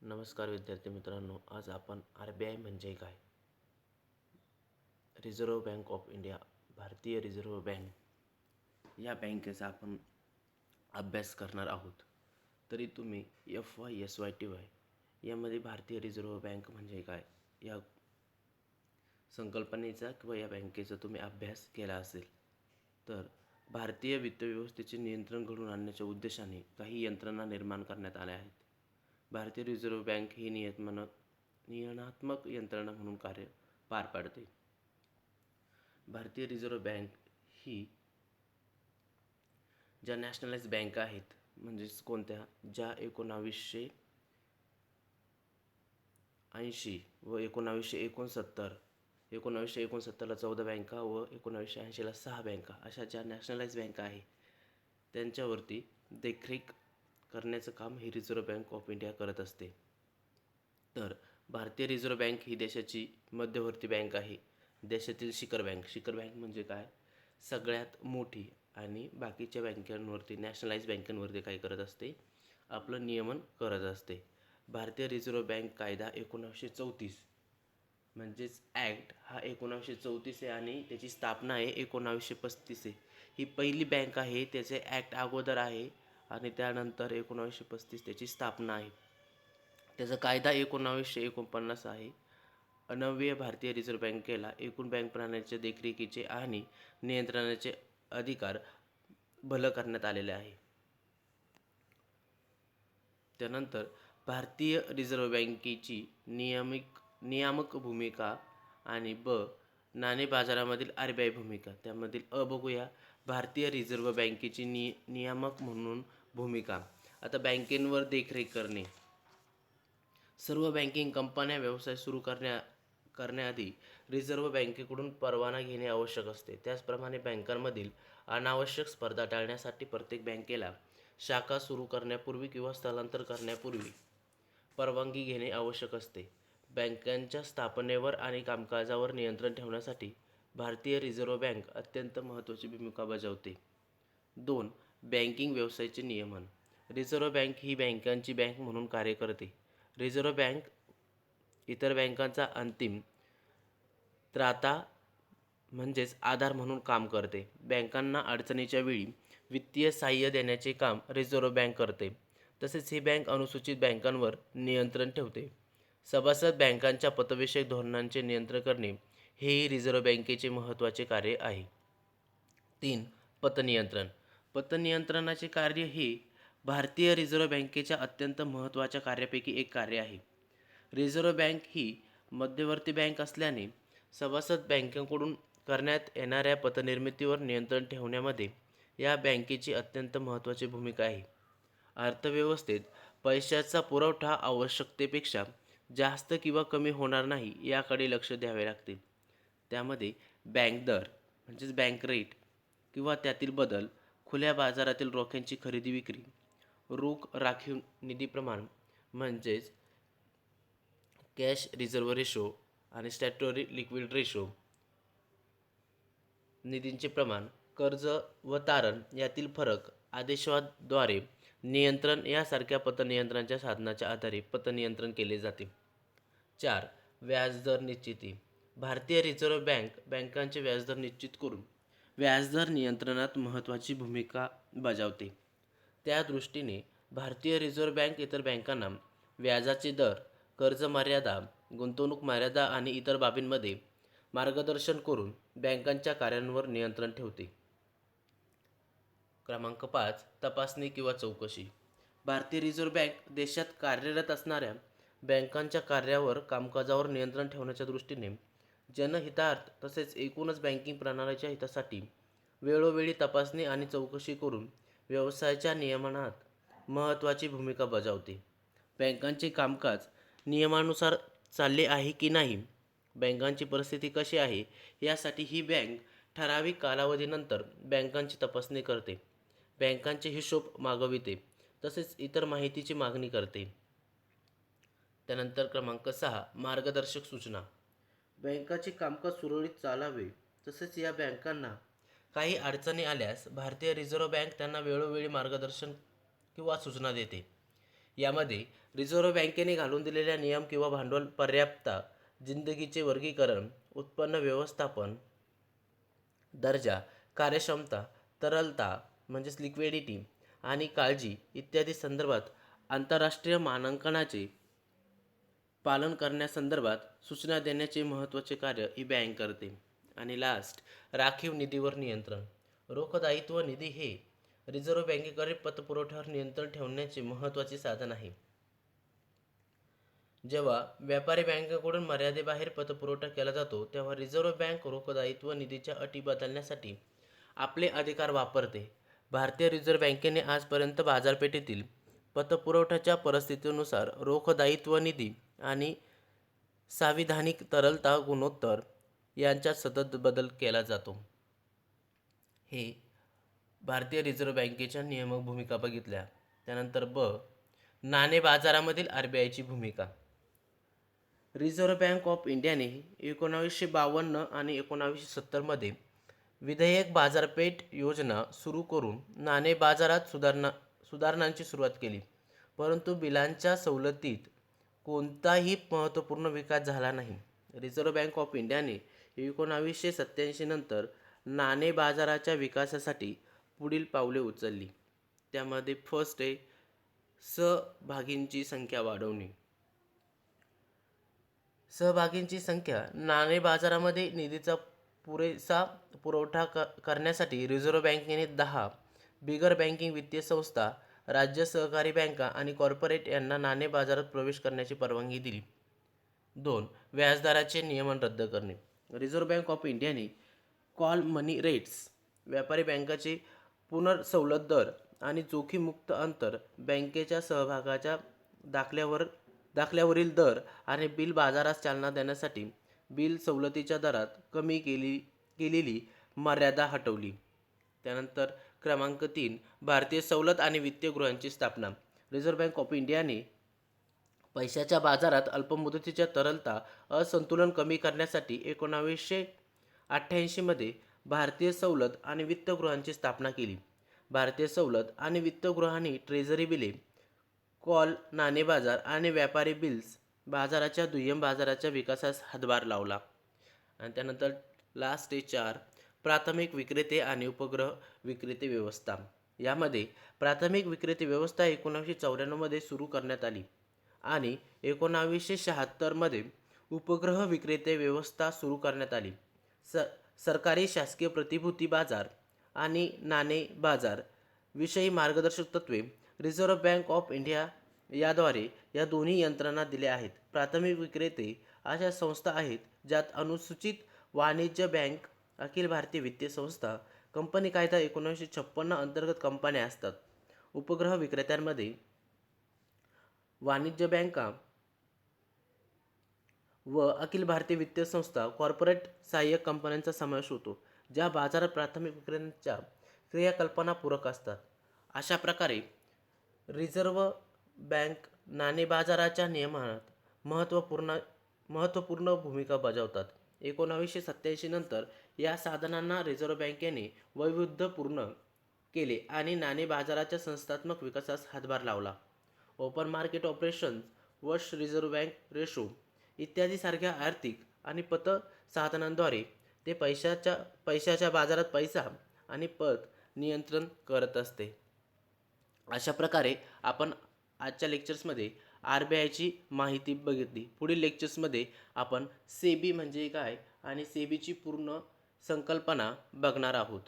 नमस्कार विद्यार्थी मित्रांनो, आज आपण RBI म्हणजे काय, रिझर्व्ह बँक ऑफ इंडिया, भारतीय रिझर्व्ह बँक या बँकेचा आपण अभ्यास करणार आहोत. तरी तुम्ही FY SYTY यामध्ये भारतीय रिझर्व्ह बँक म्हणजे काय या संकल्पनेचा किंवा या बँकेचा तुम्ही अभ्यास केला असेल. तर भारतीय वित्त व्यवस्थेचे नियंत्रण घडवून आणण्याच्या उद्देशाने काही यंत्रणा निर्माण करण्यात आल्या आहेत. भारतीय रिझर्व्ह बँक ही नियमनात्मक यंत्रणा म्हणून कार्य पार पाडते. भारतीय रिझर्व्ह बँक ही ज्या नॅशनलाइज बँका आहेत, म्हणजेच कोणत्या, ज्या 1980 व 1969ला 14 बँका व 1980ला 6 बँका अशा ज्या नॅशनलाइज बँका आहेत त्यांच्यावरती देखरेख करण्याचं काम ही रिझर्व्ह बँक ऑफ इंडिया करत असते. तर भारतीय रिझर्व्ह बँक ही देशाची मध्यवर्ती बँक आहे. देशातील शिखर बँक म्हणजे काय, सगळ्यात मोठी आणि बाकीच्या बँकांवरती, नॅशनलाइज बँकांवरती काय करत असते, आपलं नियमन करत असते. भारतीय रिझर्व्ह बँक कायदा 1934 म्हणजेच ॲक्ट हा 1934 आहे आणि त्याची स्थापना आहे 1935 आहे. ही पहिली बँक आहे, त्याचे ॲक्ट अगोदर आहे आणि त्यानंतर 1935 त्याची स्थापना आहे. त्याचा कायदा 1949 आहे. नवव्य भारतीय रिझर्व्ह बँकेला एकूण बँक प्रणालीच्या देखरेखीचे आणि नियंत्रणाचे अधिकार बल करण्यात आलेले आहे. त्यानंतर भारतीय रिझर्व्ह बँकेची नियामक भूमिका आणि नाणे बाजारामधील RBI भूमिका. त्यामधील बघूया. भारतीय रिझर्व्ह बँकेची नियामक म्हणून भूमिका. आता बँकेंवर देखरेख करणे. सर्व बँकिंग कंपन्या व्यवसाय सुरू करण्याआधी रिझर्व्ह बँकेकडून परवाना घेणे आवश्यक असते. त्याचप्रमाणे बँकांमधील अनावश्यक स्पर्धा टाळण्यासाठी प्रत्येक बँकेला शाखा सुरू करण्यापूर्वी किंवा स्थलांतर करण्यापूर्वी परवानगी घेणे आवश्यक असते. बँकांच्या स्थापनेवर आणि कामकाजावर नियंत्रण ठेवण्यासाठी भारतीय रिझर्व्ह बँक अत्यंत महत्त्वाची भूमिका बजावते. 2. बँकिंग व्यवसायाचे नियमन. रिझर्व्ह बँक ही बँकांची बँक म्हणून कार्य करते. रिझर्व्ह बँक इतर बँकांचा अंतिम त्राता म्हणजेच आधार म्हणून काम करते. बँकांना अडचणीच्या वेळी वित्तीय सहाय्य देण्याचे काम रिझर्व्ह बँक करते. तसेच ही बँक अनुसूचित बँकांवर नियंत्रण ठेवते. सभासद बँकांच्या पतविषयक धोरणांचे नियंत्रण करणे हेही रिझर्व्ह बँकेचे महत्त्वाचे कार्य आहे. 3. पतनियंत्रण. पतनियंत्रणाचे कार्य हे भारतीय रिझर्व्ह बँकेच्या अत्यंत महत्त्वाच्या कार्यापैकी एक कार्य आहे. रिझर्व्ह बँक ही मध्यवर्ती बँक असल्याने सभासद बँकांकडून करण्यात येणाऱ्या पतनिर्मितीवर नियंत्रण ठेवण्यामध्ये या बँकेची अत्यंत महत्त्वाची भूमिका आहे. अर्थव्यवस्थेत पैशाचा पुरवठा आवश्यकतेपेक्षा जास्त किंवा कमी होणार नाही याकडे लक्ष द्यावे लागते. त्यामध्ये बँक दर म्हणजेच बँक रेट किंवा त्यातील बदल, खुल्या बाजारातील रोख्यांची खरेदी विक्री, रोख राखीव निधी प्रमाण म्हणजेच कॅश रिझर्व्ह रेशो आणि स्टॅट्युटरी लिक्विड रेशो, निधींचे प्रमाण, कर्ज व तारण यातील फरक, आदेशाद्वारे नियंत्रण यासारख्या पतनियंत्रणाच्या साधनाच्या आधारे पतनियंत्रण केले जाते. 4. व्याजदर निश्चिती. भारतीय रिझर्व्ह बँक बँकांचे व्याजदर निश्चित करून व्याजदर नियंत्रणात महत्त्वाची भूमिका बजावते. त्या दृष्टीने भारतीय रिझर्व्ह बँक इतर बँकांना व्याजाचे दर, कर्ज मर्यादा, गुंतवणूक मर्यादा आणि इतर बाबींमध्ये मार्गदर्शन करून बँकांच्या कार्यांवर नियंत्रण ठेवते. क्रमांक 5. तपासणी किंवा चौकशी. भारतीय रिझर्व्ह बँक देशात कार्यरत असणाऱ्या बँकांच्या कार्यावर, कामकाजावर नियंत्रण ठेवण्याच्या दृष्टीने जनहितार्थ तसेच एकूणच बँकिंग प्रणालीच्या हितासाठी वेळोवेळी तपासणी आणि चौकशी करून व्यवसायाच्या नियमनात महत्त्वाची भूमिका बजावते. बँकांचे कामकाज नियमानुसार चालले आहे की नाही, बँकांची परिस्थिती कशी आहे यासाठी ही बँक ठराविक कालावधीनंतर बँकांची तपासणी करते, बँकांचे हिशोब मागविते तसेच इतर माहितीची मागणी करते. त्यानंतर क्रमांक 6. मार्गदर्शक सूचना. बँकांचे कामकाज सुरळीत चालावे तसेच या बँकांना काही अडचणी आल्यास भारतीय रिझर्व्ह बँक त्यांना वेळोवेळी मार्गदर्शन किंवा सूचना देते. यामध्ये रिझर्व्ह बँकेने घालून दिलेल्या नियम किंवा भांडवल पर्याप्तता, जिंदगीचे वर्गीकरण, उत्पन्न व्यवस्थापन, दर्जा, कार्यक्षमता, तरलता म्हणजेच लिक्विडिटी आणि काळजी इत्यादी संदर्भात आंतरराष्ट्रीय मानांकनाचे पालन करण्यासंदर्भात सूचना देण्याचे महत्त्वाचे कार्य ही बँक करते. आणि लास्ट, राखीव निधीवर नियंत्रण. रोख दायित्व निधी हे रिझर्व्ह बँकेकडे पतपुरवठ्यावर नियंत्रण ठेवण्याचे महत्त्वाचे साधन आहे. जेव्हा व्यापारी बँकेकडून मर्यादेबाहेर पतपुरवठा केला जातो तेव्हा रिझर्व्ह बँक रोख दायित्व निधीच्या अटी बदलण्यासाठी आपले अधिकार वापरते. भारतीय रिझर्व्ह बँकेने आजपर्यंत बाजारपेठेतील पतपुरवठ्याच्या परिस्थितीनुसार रोख दायित्व निधी आणि सांविधानिक तरलता गुणोत्तर यांच्यात सतत बदल केला जातो. हे भारतीय रिझर्व्ह बँकेच्या नियामक भूमिका बघितल्या. त्यानंतर नाणे बाजारामधील RBIची भूमिका. रिझर्व्ह बँक ऑफ इंडियाने 1952 आणि 1970 विधेयक बाजारपेठ योजना सुरू करून नाणे बाजारात सुधारणांची सुरुवात केली, परंतु बिलांच्या सवलतीत कोणताही महत्त्वपूर्ण विकास झाला नाही. रिझर्व्ह बँक ऑफ इंडियाने 1987 नंतर नाणे बाजाराच्या विकासासाठी पुढील पावले उचलली. त्यामध्ये फर्स्ट आहे सहभागींची संख्या वाढवणे. सहभागींची संख्या. नाणे बाजारामध्ये निधीचा पुरेसा पुरवठा करण्यासाठी रिझर्व्ह बँकेने 10 बिगर बँकिंग वित्तीय संस्था, राज्य सहकारी बँका आणि कॉर्पोरेट यांना नाणे बाजारात प्रवेश करण्याची परवानगी दिली. 2. व्याजदराचे नियमन रद्द करणे. रिझर्व्ह बँक ऑफ इंडियाने कॉल मनी रेट्स, व्यापारी बँकांचे पुनर्सवलत दर आणि जोखीममुक्त अंतर, बँकेच्या सहभागाच्या दाखल्यावरील दर आणि बिल बाजारास चालना देण्यासाठी बिल सवलतीच्या दरात कमी केलेली मर्यादा हटवली. त्यानंतर क्रमांक 3, भारतीय सवलत आणि वित्तीय गृहांची स्थापना. रिझर्व्ह बँक ऑफ इंडियाने पैशाच्या बाजारात अल्पमुदतीच्या तरलता असंतुलन कमी करण्यासाठी 1988 मध्ये भारतीय सवलत आणि वित्तगृहांची स्थापना केली. भारतीय सवलत आणि वित्तगृहांनी ट्रेझरी बिले, कॉल नाणे बाजार आणि व्यापारी बिल्स बाजाराच्या दुय्यम बाजाराच्या विकासास हातभार लावला. आणि त्यानंतर लास्ट 4, प्राथमिक विक्रेते आणि उपग्रह विक्रेते व्यवस्था. यामध्ये प्राथमिक विक्रेते व्यवस्था 1994 मध्ये सुरू करण्यात आली आणि 1976 मध्ये उपग्रह विक्रेते व्यवस्था सुरू करण्यात आली. सरकारी शासकीय प्रतिभूती बाजार आणि नाणे बाजार विषयी मार्गदर्शक तत्त्वे रिझर्व्ह बँक ऑफ इंडिया याद्वारे या दोन्ही यंत्रणा दिल्या आहेत. प्राथमिक विक्रेते अशा संस्था आहेत ज्यात अनुसूचित वाणिज्य बँक, अखिल भारतीय वित्तीय संस्था, कंपनी कायदा 1956 अंतर्गत कंपन्या असतात. उपग्रह विक्रेत्यांमध्ये वाणिज्य बँका व अखिल भारतीय वित्तीय संस्था, कॉर्पोरेट सहाय्यक कंपन्यांचा समावेश होतो, ज्या बाजारात प्राथमिक विक्रेत्यांच्या क्रियाकल्पांना पूरक असतात. अशा प्रकारे रिझर्व्ह बँक नाणे बाजाराच्या नियमनात महत्त्वपूर्ण भूमिका बजावतात. 1987 नंतर या साधनांना रिझर्व्ह बँकेने वैविध्यपूर्ण केले आणि नाणे बाजाराच्या संस्थात्मक विकासास हातभार लावला. Open market operations, wash reserve bank ratio इत्यादी सारख्या आर्थिक आणि पत साधनांद्वारे ते पैशाच्या बाजारात पैसा आणि पत नियंत्रण करत असते. अशा प्रकारे आपण आजच्या लेक्चर्समध्ये RBIची माहिती बघितली. पुढील लेक्चर्समध्ये आपण सेबी म्हणजे काय आणि सेबीची पूर्ण संकल्पना बघणार आहोत.